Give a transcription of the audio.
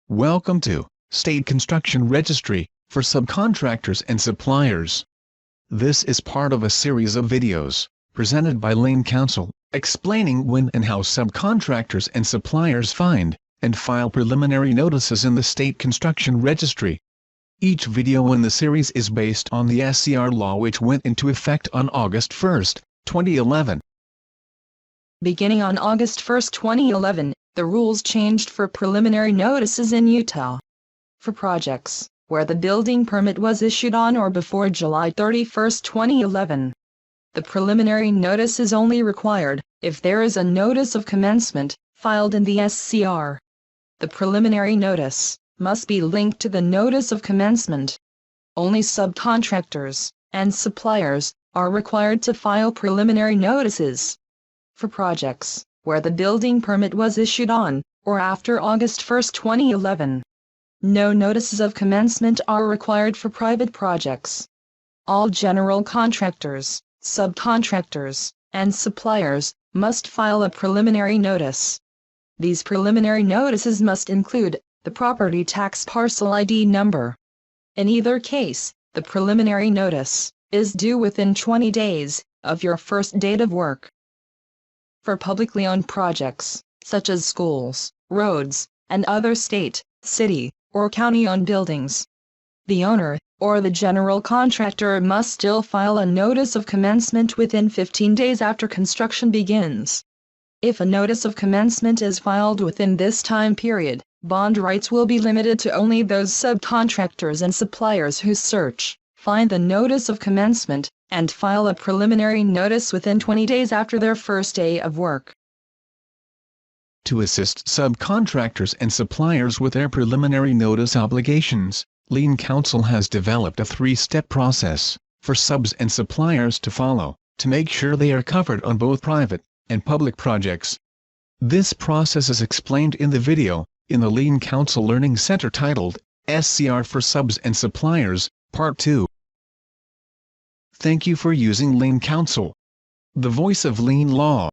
Welcome to State Construction Registry for Subcontractors and Suppliers. This is part of a series of videos presented by Lane Council, explaining when and how subcontractors and suppliers find and file preliminary notices in the State Construction Registry. Each video in the series is based on the SCR law, which went into effect on August 1, 2011. Beginning on August 1, 2011, the rules changed for preliminary notices in Utah. For projects where the building permit was issued on or before July 31, 2011, the preliminary notice is only required if there is a notice of commencement filed in the SCR. The preliminary notice must be linked to the notice of commencement. Only subcontractors and suppliers are required to file preliminary notices. For projects where the building permit was issued on or after August 1, 2011, no notices of commencement are required for private projects. All general contractors, subcontractors, and suppliers must file a preliminary notice. These preliminary notices must include the property tax parcel ID number. In either case, the preliminary notice is due within 20 days of your first date of work. For publicly owned projects, such as schools, roads, and other state, city, or county-owned buildings, the owner or the general contractor must still file a notice of commencement within 15 days after construction begins. If a notice of commencement is filed within this time period, bond rights will be limited to only those subcontractors and suppliers who find the notice of commencement and file a preliminary notice within 20 days after their first day of work. To assist subcontractors and suppliers with their preliminary notice obligations, Lane Council has developed a 3-step process for subs and suppliers to follow to make sure they are covered on both private and public projects. This process is explained in the video in the Lane Council Learning Center titled SCR for Subs and Suppliers, Part 2. Thank you for using Lane Council, the voice of Lane Law.